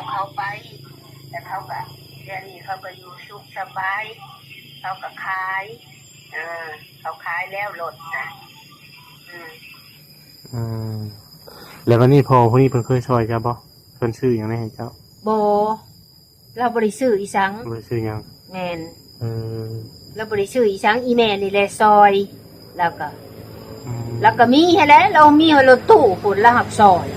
เขาไปแต่เขาก็เดี๋ยวนี้เขาก็อยู่สุขสบายเขาก็ขายเขาขายแล้วรถนะอืมแล้ววันนี้พอพวกนี้เพิ่นเคยช่วยจ้าบ่เพิ่นซื้อหยังได้ให้เจ้าบ่เราบ่ได้ซื้ออีสังบ่ได้ซื้อหยังแม่นเราบ่ได้ซื้ออีสังอีแม่นี่แหละซอยแล้วก็มีให้แล้วเรามีรถตู้พุ่นละหักซอย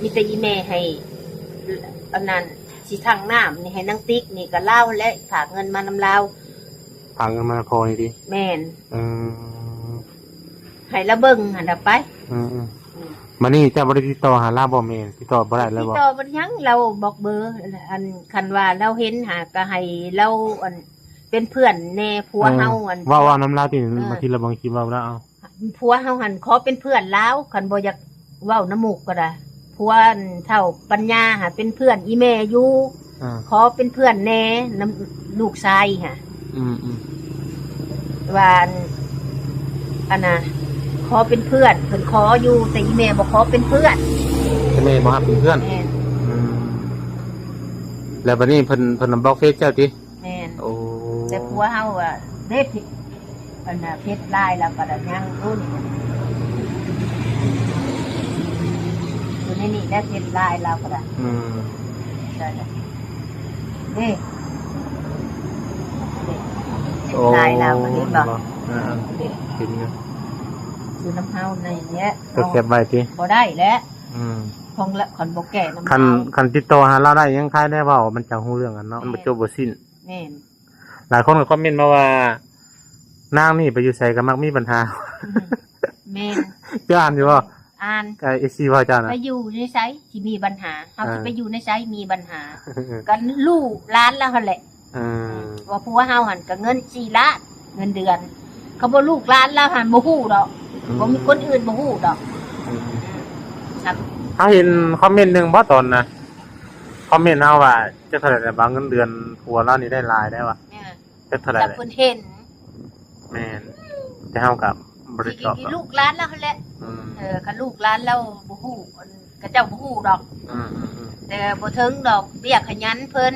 มีแต่อีแม่ให้อันนั้นสิทางน้ำนี่ให้นางติ๊กนี่ก็เล่าและฝากเงินมานำเราฝากเงินมาพอนี่ดิแม่นให้ละเบิ่งหั่นน่ะไปมานี่เจ้าบ่ได้ติดต่อหาลาบ่แม่นติดต่อบ่ได้แล้วบ่ติดต่อบ่ยังเราบอกเบอร์อันคันว่าเราเห็นหาก็ให้เราอันเป็นเพื่อนแน่ผัวเฮาอันว่าน้ำลาวที่บางทีเราบางทีเว้าแล้วเอาผัวเฮาหั่นขอเป็นเพื่อนลาวคันบ่อยากเว้าน้ำมูกก็ได้ผัวเท่าปัญญาหาเป็นเพื่อนอีแม่อยู่ขอเป็นเพื่อนแน่น้ำลูกชายค่ะว่าอันน่ะขอเป็นเพื่อนเพิ่นขออยู่แต่อีแม่บ่ขอเป็นเพื่อนอีแม่บ่ฮับเป็นเพื่อนแล้วบัดนี้เพิ่นบล็อกเฟซเจ้าติแม่นโอ้แต่ผัวเฮาอ่ะเด้อันน่ะเพชรลายแล้วก็ได้ยังรุ่นอยู่ในนี่ได้เพชรลายแล้วก็ได้ใช่แล้วเด้เพชรลายแล้วก็นี่บ่เห็นอยู่คือน้ำเฮาในเนี้ยก็เก็บไว้ติบ่ได้แล้วของละคนบ่แก่น้ำคันติดต่อหาเราได้ยังคายได้เว้ามันจะฮู้เรื่องกันเนาะมันบ่จบบ่สิ้นแม่นหลายคนก็คอมเมนต์มาว่านางนี่ไปอยู่ไสก็มักมีปัญหาแม่นเจ้าอ่านอยู่บ่อ่านก็ไอ้สิว่าเจ้าน่ะไปอยู่ในไสสิมีปัญหาเฮาสิไปอยู่ในไสมีปัญหากันลูกหลานแล้วหั่นแหละว่าผัวเฮาหั่นก็เงิน4ล้านเงินเดือนเขาบ่ลูกหลานแล้วหั่นบ่ฮู้ดอกบ่มีคนอื่นบ่ฮู้ดอกครับเฮาเห็นคอมเมนต์นึงบ่ตอนน่ะคอมเมนต์เฮาว่าจะเท่าไหร่บางเงินเดือนผัวเรานี่ได้หลายได้ว่ะจะเท่าไหร่แต่เพิ่นเห็นแม่นแต่เฮาก็บ่ได้ตอบลูกหลานแล้วหั่นแหละคันลูกหลานแล้วบ่ฮู้เขาเจ้าบ่ฮู้ดอกแต่บ่ถึงดอกเรียกขยันเพิ่น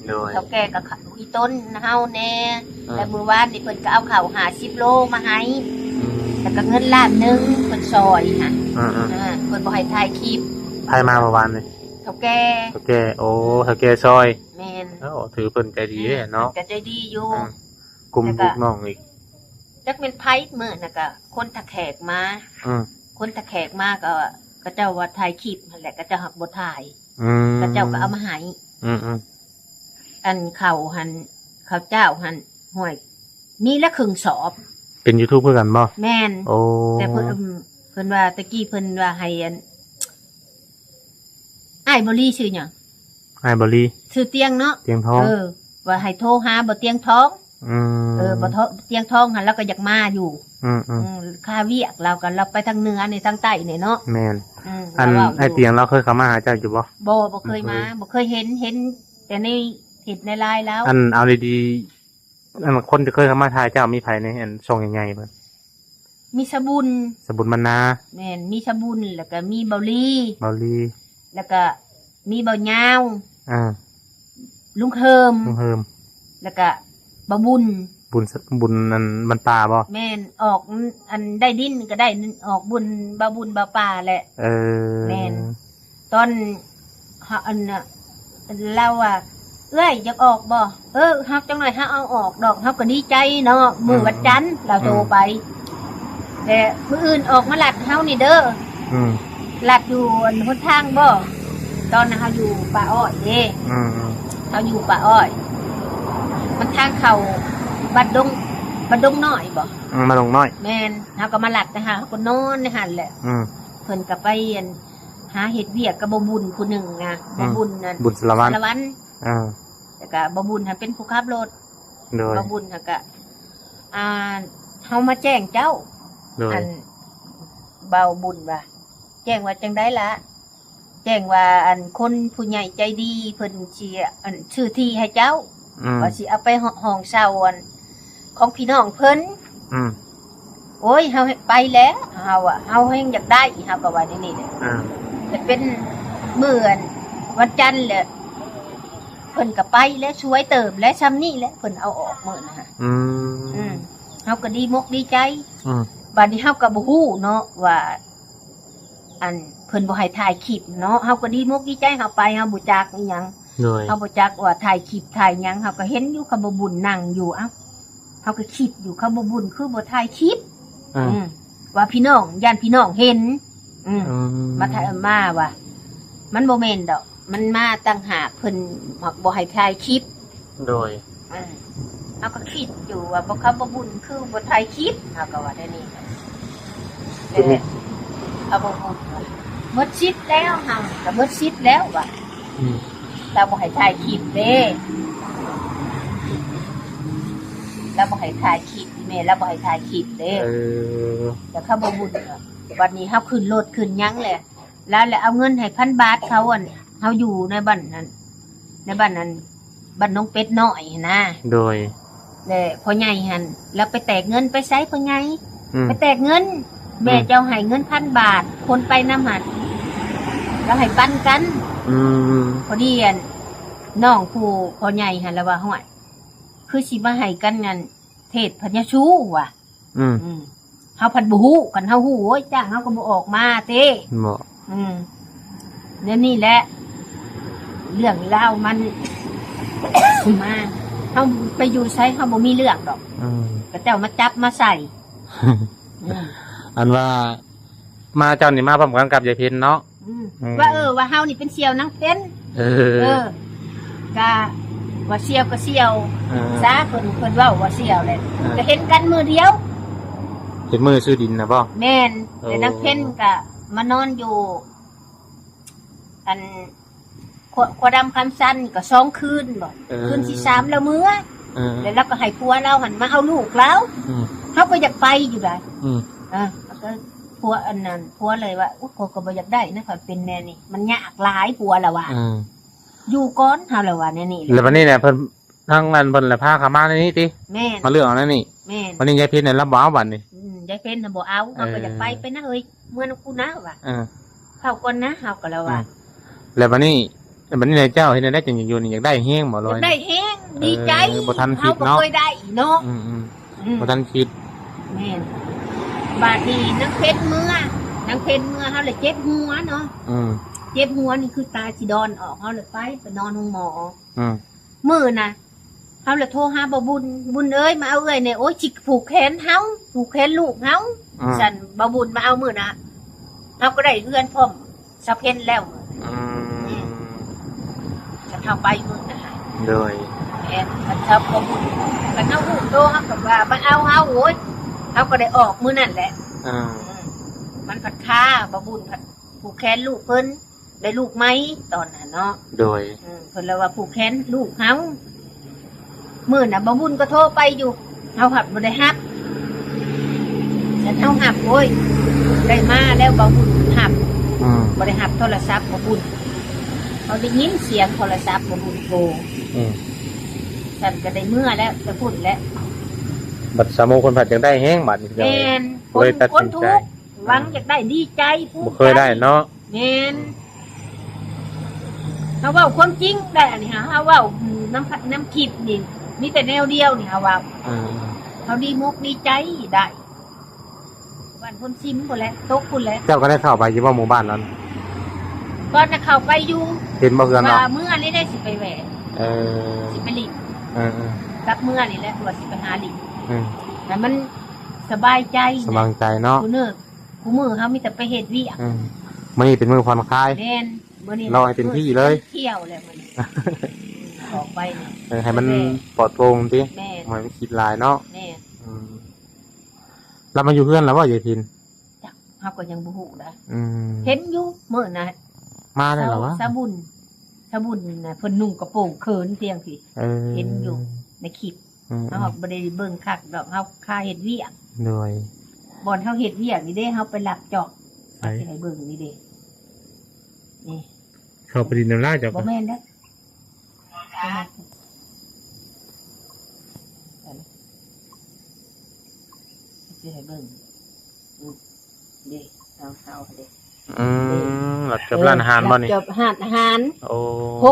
โดยเฒ่าแก่ก็อีต้นเฮาแน่แต่มื้อวานนี่เพิ่นก็เอาข้าว50โลมาให้แล้วก็เงินล้านนึงเพิ่นซอยค่ะเพิ่นบ่ให้ถ่ายคลิปไผมาเมื่อวานนี่เฒ่าแก่โอ้เฒ่าแก่ซอยแม่นถือเพิ่นใจดีเด้เนาะก็ใจดีอยู่กลุ่มลูกน้องอีกจักเป็นไผมื้อน่ะก็คนตะแขกมาคนตะแขกมาก็เจ้าว่าถ่ายคลิปนั่นแหละก็เจ้าหักบ่ถ่ายก็เจ้าก็เอามาให้อันข้าวเจ้าหั่นห่วยมีละครึ่งสอบเป็น YouTube เพื่อกันบ่แม่นโอ้แต่เพิ่นว่าตะกี้เพิ่นว่าให้อันอ้ายบ่ลีชื่อหยังอ้ายบ่ลีชื่อเตียงเนาะเตียงทองว่าให้โทรหาบ่เตียงทองบ่เตียงทองหั่นแล้วก็อยากมาอยู่ค่าเวียกเราก็เราไปทางเหนือในทางใต้นี่เนาะแม่นอันไอ้เตียงเราเคยเข้ามาหาเจ้าอยู่บ่บ่เคยมาบ่เคยเห็นแต่ในเห็นในไลน์แล้วอันเอาดีๆอันคนที่เคยเข้ามาถ่ายเจ้ามีไผในอันช่องใหญ่ๆเพิ่นมีสบุญมันนาแม่นมีสบุญแล้วก็มีเบาลีแล้วก็มีเบายาวลุงเฮิมแล้วก็บาบุญอันมันป่าบ่แม่นออกอันได้ดินก็ได้ออกบุญบาบุญบาป่าแหละแม่นตอนอันน่ะเราอ่ะเอ้ยอยากออกบ่ฮักจังหน่อยฮะเอาออกดอกฮักก็ดีใจเนาะมื้อวันจันทร์เราโทรไปแต่มื้ออื่นออกมาลัดเฮานี่เด้อลัดอยู่อันหนทางบ่ตอนนั้นเฮาอยู่ป่าอ้อยเด้เฮาอยู่ป่าอ้อยมันทางเข้าบัดดงน้อยบ่มาดงน้อยแม่นเฮาก็มาลัดนะคะเฮาก็นอนในหั่นแหละเพิ่นก็ไปหาเฮ็ดเวียกกับบ่บุญผู้หนึงนะบ่บุญนั่นบุญสารวัตรแล้วก็บ่บุญเป็นผู้ขับรถบ่บุญก็เฮามาแจ้งเจ้าอันเบาบุญว่าแจ้งว่าจังได๋ล่ะแจ้งว่าอันคนผู้ใหญ่ใจดีเพิ่นสิอันชื่อที่ให้เจ้าว่าสิเอาไปห้องเช่าของพี่น้องเพิ่นโอ้ยเฮาไปแล้วเฮาแฮงอยากได้เฮาก็ว่านี่แหละแต่เป็น เมื่อนวันจันทร์แหละเพิ่นก็ไปแล้วช่วยเติมและซ้ำนี่แหละเพิ่นเอาออกมื้อนะฮะเฮาก็ดีมกดีใจบัดนี้เฮาก็บ่ฮู้เนาะว่าอันเพิ่นบ่ให้ถ่ายคลิปเนาะเฮาก็ดีมกดีใจเฮาไปเฮาบ่จักอีหยังเฮาบ่จักว่าถ่ายคลิปถ่ายหยังเฮาก็เห็นอยู่เขาบ่บุญนั่งอยู่เอ้าเฮาก็คิดอยู่เขาบ่บุญคือบ่ถ่ายคลิปว่าพี่น้องญาติพี่น้องเห็นมาถ่ายมาว่ามันบ่แม่นดอกมันมาตั้งหากเพิ่นบ่ให้ถ่ายคลิปโดยเฮาก็คิดอยู่ว่าบ่เขาบ่บุญคือบ่ถ่ายคลิปเฮาก็ว่าได้นี่เอาบ่บุญหมดชิดแล้วเฮาก็หมดชิดแล้วว่ะเราบ่ให้ถ่ายคลิปเด้เราบ่ให้ถ่ายคลิปแม่เราบ่ให้ถ่ายคลิปเด้แต่เขาบ่บุญวันนี้เฮาขึ้นรถขึ้นหยังแหละแล้วเอาเงินให้1,000 บาทเขาเฮาอยู่ในบ้านนั้นบ้านน้องเป็ดน้อยนะโดยแล้วพ่อใหญ่หั่นแล้วไปแตกเงินไปใช้พ่อใหญ่ไปแตกเงินแม่เจ้าให้เงิน1,000 บาทคนไปน้ำหันแล้วให้ปันกันพอดีน้องผู้พ่อใหญ่หั่นแล้วว่าฮ้อยคือสิมาให้กันงานเทศพญาชูว่ะเฮาพันบ่ฮู้กันเฮาฮู้โอ้ยจ้างเฮาก็บ่ออกมาเต้บ่เนี่ยนี่แหละเรื่องเล่ามัน มาเฮาไปอยู่ไสเฮาบ่มีเรื่องดอกก็เจ้ามาจับมาใส่อันว่ามาเจ้านี่มาพร้อมกันกับยายเพ็ญเนาะว่าว่าเฮานี่เป็นเสี่ยวนางเพ็ญก็ว่าเสี่ยวก็เสี่ยวซะเพิ่นเว้าว่าเสี่ยวเลยก็เห็นกันมือเดียวเห็นมือซื้อดินนะบ่แม่นแต่นางเพ็ญก็มานอนอยู่อันขวดำคำสั้นก็2 คืนบ่คืนที่3แล้วมื้อแล้วเราก็ให้ผัวเราหันมาเอาลูกแล้วเฮาก็อยากไปอยู่ได้แล้วก็ผัวอันนั้นผัวเลยว่าอุ๊ยก็บ่อยากได้นะค่ะเป็นแน่นี่มันยากหลายผัวแล้วว่าอยู่ก่อนเฮาแล้วว่าแน่นี่แล้ววันนี้เนี่ยเพิ่นทั้งนั้นเพิ่นละพาเขามาในนี้ติแม่นมาเรื่องเอานั่นนี่แม่นวันนี้ยายเพ็ญเนี่ยรับบ่เอาบัดนี่ยายเพ็ญน่ะบ่เอาเฮาก็อยากไปนะเอ้ยเมื่อนกูนะว่าเข้าก่อนนะเฮาก็แล้วว่าแล้ววันนี้นายเจ้าเห็นได้จังอยู่นี่อยากได้แฮงบ่ลอยอยากได้แฮงดีใจบ่ทันคิดเนาะเฮาบ่เคยได้เนาะบ่ทันคิดแม่นบาดนี้นางเพ็ญเมื่อเฮาเลยเจ็บหัวเนาะเจ็บหัวนี่คือตาสิดอนออกเฮาเลยไปนอนโรงหมอมื้อน่ะเฮาเลยโทรหาบ่บุญเอ้ยมาเอาเอ้ยเนี่ยโอ๊ยจิกผูกแขนเฮาผูกแขนลูกเฮาฉันบ่บุญมาเอามื้อน่ะเฮาก็ได้เรือนพร้อมสะเพ็ญแล้วฉันเข้าไปมื้อน่ะโดยแม่ฉันชอบบ่บุญกันเฮาฮู้โตเฮาก็ว่ามาเอาเฮาโอ๊ยเฮาก็ได้ออกมื้อนั่นแหละมันผัดค่าบ่บุญผัดผูกแขนลูกเพิ่นได้ลูกไหมตอนนั้นเนาะโดยเพิ่นเลยว่าผูกแขนลูกเฮามื้อน่ะบ่บุญก็โทรไปอยู่เฮาหับบ่ได้รับฉันเฮาหับโอ้ยได้มาแล้วบ่บุญหับบ่ได้รับโทรศัพท์บ่บุญเฮาได้ยินเสียงโทรศัพท์บ่บุญโทรฉันก็ได้เมื่อแล้วจะพูดแล้วบัดสามโมคนผัดจังได้แฮงบัดนี่แม่นเลยตัดสินใจหวังอยากได้ดีใจบ่เคยได้เนาะแม่นเฮาเว้าความจริงได้อันนี้ฮะเฮาเว้าน้ำคลิปนี่มีแต่แนวเดียวนี่เฮาเว้าเฮาดีมุกดีใจได้บ้านคนซิมพุ่นแหละตกพุ่นแหละเจ้าก็ได้เข้าไปอยู่บ่หมู่บ้านนั้นก็จะเข้าไปอยู่เห็นบ่เฮือนเนาะเมื่อนี้ได้สิไปแหวสิไปลิกับเมื่อนี่แหละว่าสิไปหาลิแต่มันสบายใจเนาะกูมือเขามีแต่ไปเฮ็ดเวียกมื้อนี้เป็นมื้อผ่อนคลายแม่นมื้อนี้รอให้เต็มที่เลยเที่ยวเลยมื้อนี้ออกไปให้มันปลอดโปร่งติไม่คิดหลายเนาะแม่เรามาอยู่เพื่อนแล้วบ่ยายพินจักเฮาก็ยังบ่ฮู้นะเห็นอยู่มื้อน่ะมาได้เหรอวะสะบุญน่ะเพิ่นนุ่งกระโปรงเขินเตียงพี่เห็นอยู่ในคลิปเฮาบ่ได้เบิ่งคักดอกเฮาค่าเฮ็ดเวียกโดยบ่อนเฮาเฮ็ดเวียกนี่เด้เฮาไปลักจอกสิให้เบิ่งนี่เด้นี่เขาไปดินน้ำลายจ้ะบ่แม่นเด้อสิให้เบิ่งเด้เฮาเด้ หลับจบร้านอาหารบ่นี่ จบร้านอาหาร โอ้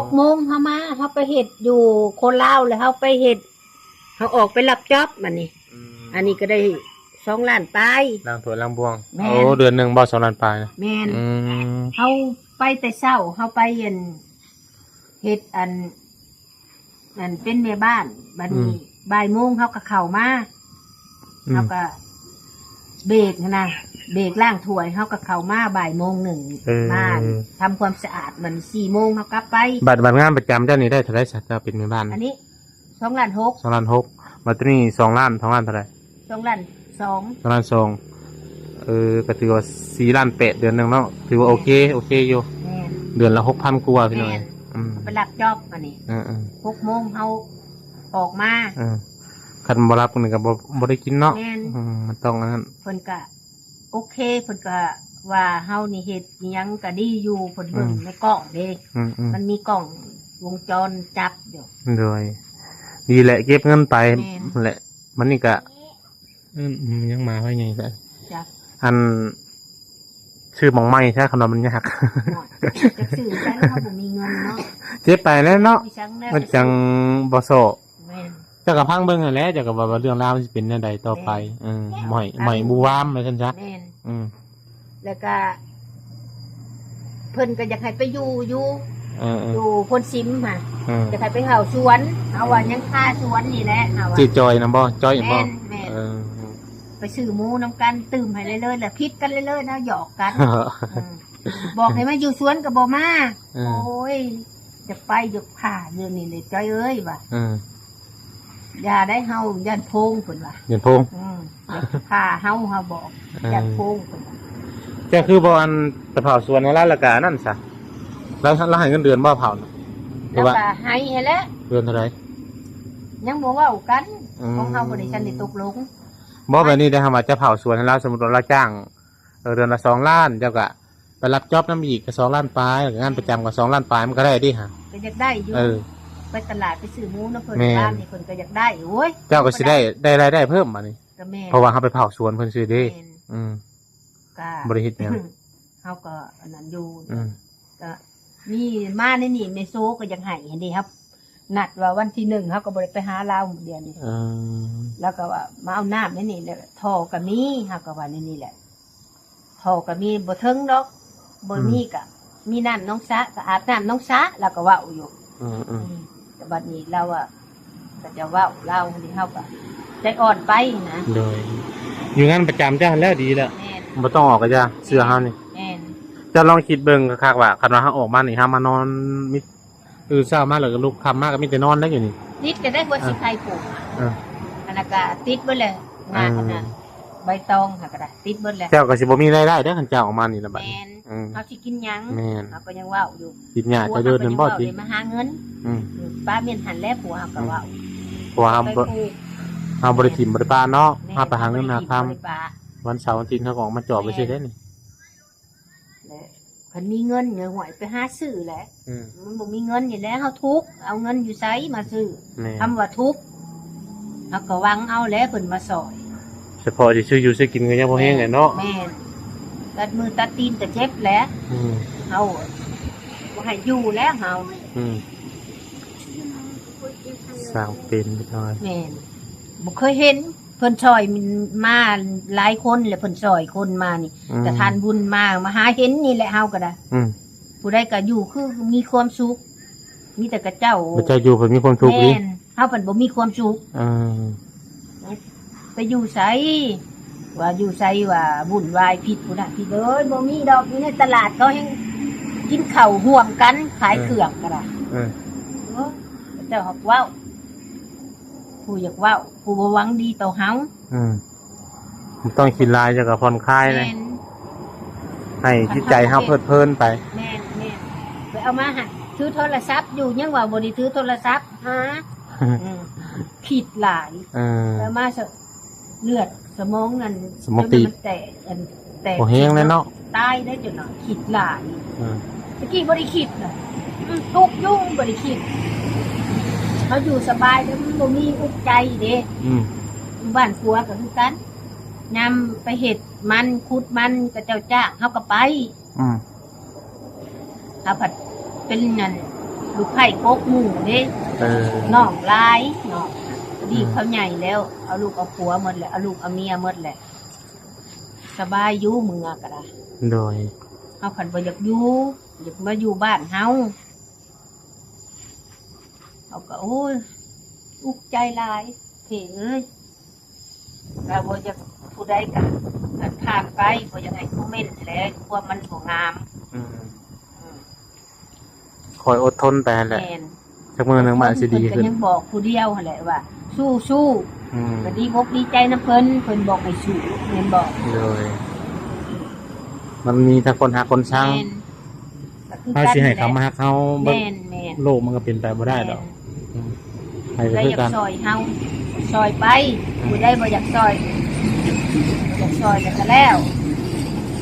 6 โมงเฮามาเฮาไปเฮ็ดอยู่โคราชแล้วเฮาไปเฮ็ดเฮาออกไปรับจ็อบบัดนี้ อันนี้ก็ได้2 ล้านปลาย ล้างถ้วยล้างบวง แม่น โอ้เดือนหนึงบ่2ล้านปลายนะ แม่น อืม เฮาไปแต่เช้าเฮาไปเฮ็ดอันเป็นแม่บ้านบัดนี้บ่ายโมงเฮาก็เข้ามาเฮาก็เบรกนะเบรกล้างถ้วยเฮาก็เข้ามาบ่ายโมงหนึ่งมาทำความสะอาดมัน4 โมงเฮากลับไป บัตรงานประจำเจ้านี่ได้เท่าไหร่สักเจ้าเป็นแม่บ้าน อันนี้2 ล้าน 6 2ล้าน6บัตรนี้2ล้าน2ล้านเท่าไหร่ 2 ล้าน 2 2ล้าน2ก็ถือว่า4ล้าน8เดือนหนึงเนาะถือว่าโอเคอยู่ แม่น เดือนละ 6,000 กว่าพี่น้อย ไปรับจอบอันนี้6 โมงเฮาออกมา คันบ่รับนี่ก็บ่ได้กินเนาะ แม่น มันต้องอันนั้น เพิ่นก็โอเคเพิ่นก็ว่าเฮานี่เฮ็ดอิหยังก็ดีอยู่เพิ่นเบิ่งในกล้องเด้ มันมีกล้องวงจรจับอยู่ โดยดีแหละเก็บเงินไป แม่น แหละ มันนี่ก็ยังมาไว้ไงแต่ จับ อันชื่อหมองไม้ใช่คำนวณมันยาก หน่อยจักซื้อใช้เฮาบ่มีเงินเนาะ เจ็บไปแล้วเนาะ มีจังแล้ว มันจังบ่โซ แม่น เจ้ากับพังเบิ่งนั่นแหละเจ้ากับว่าเรื่องราวมันสิเป็นแนวใดต่อไปใหม่บูวามไปซั่นซะ แม่น อืม แล้วก็เพิ่นก็อยากให้ไปอยู่ เออ อยู่พนซิมค่ะ เออ อยากให้ไปเห่าสวนเอาว่ายังค่าสวนนี่แหละเอาว่า ชื่อจอยนำบ่จอยบ่ แม่นแม่น เออ ไปซื้อหมูน้ำกันตื่มให้เลยๆแหละพิษกันเลยๆนะหยอกกันบอกให้มาอยู่สวนกับบ่มา เอ โอ้ อย จะไปจะผ่าเรื่องนี้เลยจ้อยเอ้ยว่ะ เออ อย่าได้เฮายันโพงเพิ่นว่ะ เงินพง อย่าผ่าเฮาบอกยันโพงเพิ่นว่ะ เจ้าคือบ่อันตะเผาสวนของเราแล้วก็นั่นซะแล้วให้เงินเดือนบ่เผาน่ะหรื แล้ อ ว ว่า ก็ให้แหล้ว เดือนเท่าไหร่ ยังบ่เว้ากันของเฮาบ่ได้ชันได้ตกลง บ่แบบนี้ได้ทำว่าจะเผาสวนให้เราสมมุติว่าเราจ้างเดือนละ2ล้านเจ้าก็ไปรับจ็อบนำอีกก็2ล้านปลายงานประจำก็2ล้านปลายมันก็ได้ดิฮะ ก็อยากได้อยู่ เออ ไปตลาดไปซื้อหมูน้ำเพิ่น แม่น บ้านนี่เพิ่นก็อยากได้โอ้ย เจ้าก็สิได้รายได้เพิ่มมานี่ ก็แม่น เพราะว่าเฮาไปเผาสวนเพิ่นซื้อเด้ แม่น อืม ก็ บ่ได้เฮ็ดหยัง เฮาก็อันนั้นอยู่ อืม ก็มีมาในนี่ในโซก็ยังให้เห็นดีครับ นัดว่าวันที่1เฮาก็บ่ได้ไปหาลาวเดือนนี้ เออ แล้วก็ว่ามาเอาน้ำในนี่แหละท่อก็มีเฮาก็ว่าในนี่แหละท่อก็มีบ่ถึงดอกบ่มีก็มีน้ำน้องสะก็อาบน้ำน้องสะแล้วก็เว้าอยู่ อืม แต่บัดนี้เราอ่ะก็จะเว้าเรานี่เฮาก็ใจอ่อนไปนะ โดยอยู่งานประจำเจ้าแล้วดีแล้ว แม่น บ่ต้องออกก็จ้าเสื้อเฮานี่ แม่น จะลองคิดเบิ่งคักๆว่าคันว่าเฮาออกมานี่เฮามานอนมิเช้ามาแล้วก็ลุกค่ำมาก็มีแต่นอนได้อยู่นี่ ติดจะได้หัวสิไข่ปลูก เออ อันนั้นก็ติดเบิดเลยงานอันนั้นใบตองค่ะก็ได้ติดเบิดเลย เจ้าก็สิบ่มีรายได้เด้อคันเจ้าออกมานี่ล่ะบัด แม่ นี้ น อืม เฮาสิกินหยัง แม่น เฮาก็ยังเว้าอยู่ คิดยากจะเดินนำบ่ติ ผัวเฮาก็ยังเว้าเลยมาหาเงิน อืม ป้าเมียนหันแล้วผัวเฮาก็เว้า เพราะว่า ไป เฮา ปลูก เฮาบ่ได้ถิ่มบ่ได้ปานเนาะ แม่ เฮาไปหาเงินหาค่ำ บ่ได้ปลา วันเสาร์วันอาทิตย์เฮาก็ออกมาจอบไปซื่อเด้นี่ แล้วเพิ่นมีเงินเงินหวยไปหาซื้อแหละ อืม มันบ่มีเงินอยู่แล้วเฮาทุกข์เอาเงินอยู่ไสมาซื้อ แม่น คำว่าทุกข์เฮาก็หวังเอาแล้วเพิ่นมาซอย เฉพาะที่ซื้ออยู่ซื้อกินก็ยังบ่แห้งเลยเนาะ แม่นตัดมือตัดตีนก็เจ็บแหล้ว อืม เฮาบ่ให้อยู่แล้วเฮา อืมสร้างเป็นไปหน่อย แม่นบ่เคยเห็นเพิ่นซอยมาหลายคนแล้วเพิ่นซอยคนมานี่แต่ทานบุญมาหาเห็นนี่แหละเฮาก็ได้ อืม ผู้ใดก็อยู่คือมีความสุขมีแต่กระเจ้า บ่ใจอยู่เพิ่นมีความสุขดี แม่นเฮาเพิ่นบ่มีความสุข อืม ไปอยู่ไสว่าอยู่ไสว่าวุ่นวายผิดผู้นั้นผิดเลยบ่มีดอกอยู่ในตลาดเขาให้กินข้าวห่วมกันขายเครื่องก็ได้ อืม เออเจ้าฮักเว้าผู้อยากเว้าผู้บ่หวังดีต่อเฮา อืมมันต้องคิดหลายจังก็ผ่อนคลายเลย แม่น ให้จิตใจเฮาเพลิดเพลินไป แม่นแม่นไปเอามาหั่นถือโทรศัพท์อยู่ยังว่าบ่ได้ถือโทรศัพท์หาผิดหลาย เออ แล้วมาเลือดสมองนั่น สมองตีบ จนมันแตกแตก บ่แห้งเลยเนาะ ตายได้จนหน่อยคิดหลาย อืม ตะกี้บริคิดน่ะทุกข์ยุ่งบริคิดเขาอยู่สบายแล้วมันบ่มีอุกใจเด้ อืม อยู่บ้านครัวก็คือกันยำไปเห็ดมันคุดมันก็เจ้าจ้างเขาก็ไป เอาผัดเป็นนั่นลูกไผ่โกกหมูเด้ น้ น้องหลายน้องดีเขาใหญ่แล้วเอาลูกเอาผัวหมดแหละเอาลูกเอาเมียหมดแหละสบายอยู่เมืองก็ได้ โดย เฮาคันบ่อยากอยู่อยากมาอยู่บ้านเฮาเขาก็โอ้ยอุกใจหลายเพ่เอ้ยก็บ่อยากผู้ใดก็ผ่านไปบ่อยากให้คอมเมนต์แหละความมันบ่งาม คอยอดทนไปแหละ แม่น จักมือหนึงมันสิดี เพิ่น ขึ้น ก็ยังบอกผู้เดียวหั่นแหละว่า สู้ๆก็ดีอกดีใจนะเพิ่นบอกให้สู้แม่นบอก โดยมันมีทั้งคนหักคนชัง แม่นก็คือ ถ้าสิให้เขามาหักเขา แม่นแม่น โลกมันก็เป็นไปบ่ได้ดอกให้ก็ ได้ คือ อยาก กัน ซอยเฮาซอยไปผู้ใดบ่อยากซอยบ่อยากซอยแล้วก็แล้ว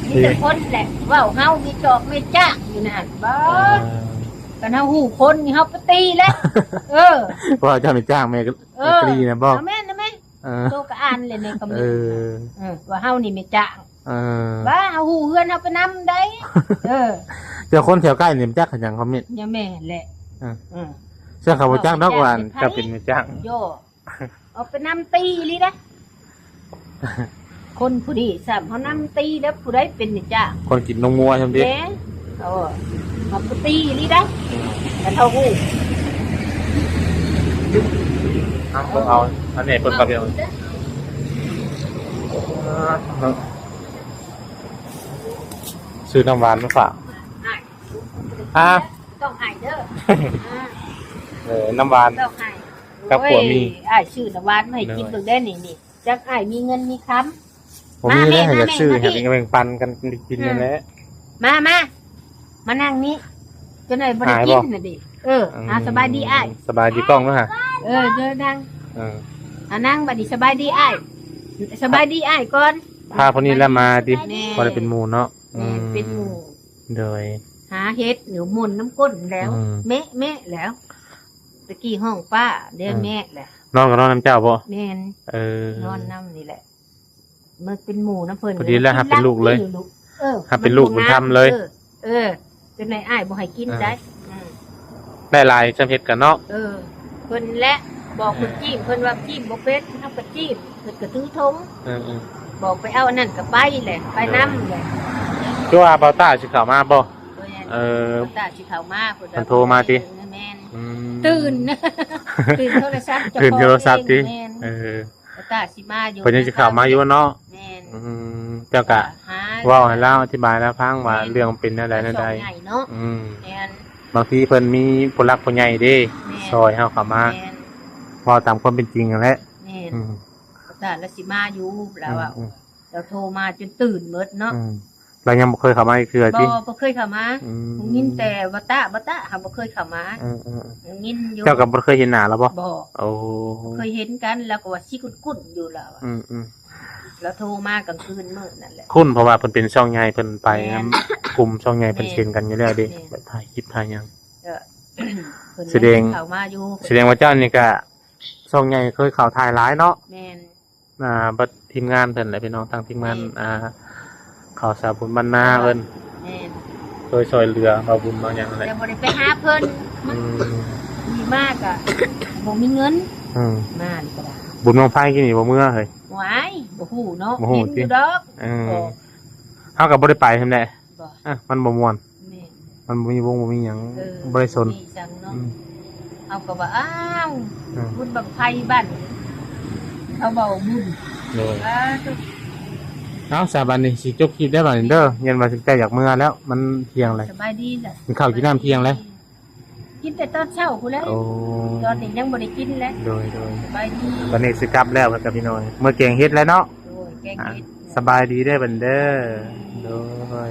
มีแต่คนแหละเว้าเฮามีจอกมีจ้างอยู่นั่นบ่กันเฮาฮู้คนนี่เฮาไปตีแล้ว เออ ว่าเจ้าไม่จ้างแม่ก็กรีนะบ่ เอาแม่นนะแม่ เออ โตก็อ่านเลยในคอมเมน เอ ต์ อ ว่าเฮานี่ไม่จ้าง เ ว่าเฮาฮู้เฮือนเฮาไปนำได้ เออ เจ้าคนแถวใกล้นี่มันจักขยันคอมเมนต์ อย่าแม่แหละ เสื้อเขาบ่จ้างดอกหวานจะเป็นไม่จ้าง โยเอาไปนำตีลินะคนผู้ดีสามเขานำตีแล้วผู้ใดเป็นไม่จ้าง คนกินนมงัวใช่ไหมดิ แหมเอาไปตีลินะแต่เท่าฮู้ เอาอันนี้เพิ่นกับเดียวซื้อน้ำหวานมาฝากต้องให้เด้อ น้ำหวาน ต้องให้ กับผัวมี อ้ายชื่อน้ำหวานมาให้กินเบิ่งได้นี่จักอ้ายมีเงินมีค้ำ ผมมีได้อยากซื้อ มาแม่ อยากแบ่งปันกันกินนั่นแหละ มานั่งนี้จะไหนบ่ได้กินน่ะดิสบายดีอ้าย สบายดีกล้องมั้ยฮะ เดินนั่งนั่งบัดนี้สบายดีอ้ายสบายดีอ้ายก่อน พาคนนี้แล้วมาดิ แม่ พอได้เป็นหมู่เนาะ เป็นหมู่ โดย หาเฮ็ดหรือมุนน้ำก้นแล้ว แม่แล้วตะกี้ห้องป้าเดี๋ยวแม่แหละ นอนกับน้องน้ำเจ้าบ่ แม่น นอนน้ำนี่แหละมันเป็นหมู่น้ำเพิ่น พอดีแล้วครับเป็นลูกเลย ครับเป็นลูกบุญธรรมเลย เป็นนายอ้ายบ่ให้กินได้อืม ได้หลายจำเฮ็ดกันเนาะ เพิ่นและบอกเพิ่นจิ้มเพิ่นว่าจิ้มบ่เป็นเฮาก็จิ้มเพิ่นก็ถือธงบอกไปเอาอันนั้นก็ไปแหละไปนำแหละ คือว่าเบาต้าสิเข้ามาบ่ ตาสิเข้ามาเพิ่น เพิ่นโทรมาติ แม่น อืม ตื่น ตื่นโทรศัพท์เจ้า ตื่นโทรศัพท์ติ แม่น เออ ตาสิมาอยู่ เพิ่นยังสิเข้ามาอยู่เนาะ แม่น เจ้าก็เว้าให้เราอธิบายแล้วฟังว่าเรื่องเป็นแนวใดแนวใด ใหญ่เนาะแม่น บางทีเพิ่นมีผู้หลักผู้ใหญ่เด้ซอยเฮาเข้ามา แม่น เว้าตามความเป็นจริงนั่นแหละ แม่นตาละสิมาอยู่แล้วว่าเราโทรมาจนตื่นหมดเนาะ เรายังบ่เคยเข้ามาอีกเทื่อติ บ่เคยเข้ามายินแต่บ่ตาหาบ่เคยเข้ามายินอยู่ เจ้าก็บ่เคยเห็นหน้าแล้วบ่ บ่ โอ้ เคยเห็นกันแล้วก็ว่าสิกุ่นๆอยู่แล้วอะแล้วโทรมากลางคืนมื้อนั่นแหละ คุณเพราะว่าเพิ่นเป็นช่องใหญ่เพิ่นไปนำกลุ่มช่องใหญ่เพิ่นเซ็นกันอยู่แล้วเด้แบบถ่ายคลิปถ่ายหยัง แสดง เข้ามาอยู่ แสดงว่าเจ้านี่ก็ช่องใหญ่เคยเข้าถ่ายหลายเนาะ แม่น บัดทีมงานเพิ่นแหละพี่น้องทางทีมงานข่าวสารบุญบรรณาเพิ่น แม่น เคยช่วยเหลือบ่บุญบ่หยังนั่นแหละ แต่บ่ได้ไปหาเพิ่นมันมีมากอ่ะบ่มีเงินมานี่ก็ได้ บุญบังไฟกินนี่บ่เมื่อเฮ้ย หวายบ่ฮู้เนาะ บ่ฮู้ เห็นอยู่ดอก เฮาก็บ่ได้ไปซั่นแหละ บ่ มันบ่ม่วน แม่น มันบ่มีวงบ่มีหยังบ่ได้สน มีจังเนาะเอาก็ว่าอ้าวบุญบังไฟบ้านเอาเบาบุญ เลยเอาสาบันนี่สิจบคลิปได้บัดนี้เด้อเย็นว่าสิแต่อยากเมื่อแล้วมันเที่ยงเลย สบายดีจ้ะ กินข้าวกินน้ำเที่ยงแล้ว กินแต่ตอนเช้าพู้นแหล้ว โอ้ ตอนนี้ยังบ่ได้กินแล้ว โดย สบายดี ตอนนี้สิกลับแล้วกับพี่น้อยเมื่อเก่งเฮ็ดแล้วเนาะ โอ้ยแกงเฮ็ด สบายดีได้อบันเด้อโดย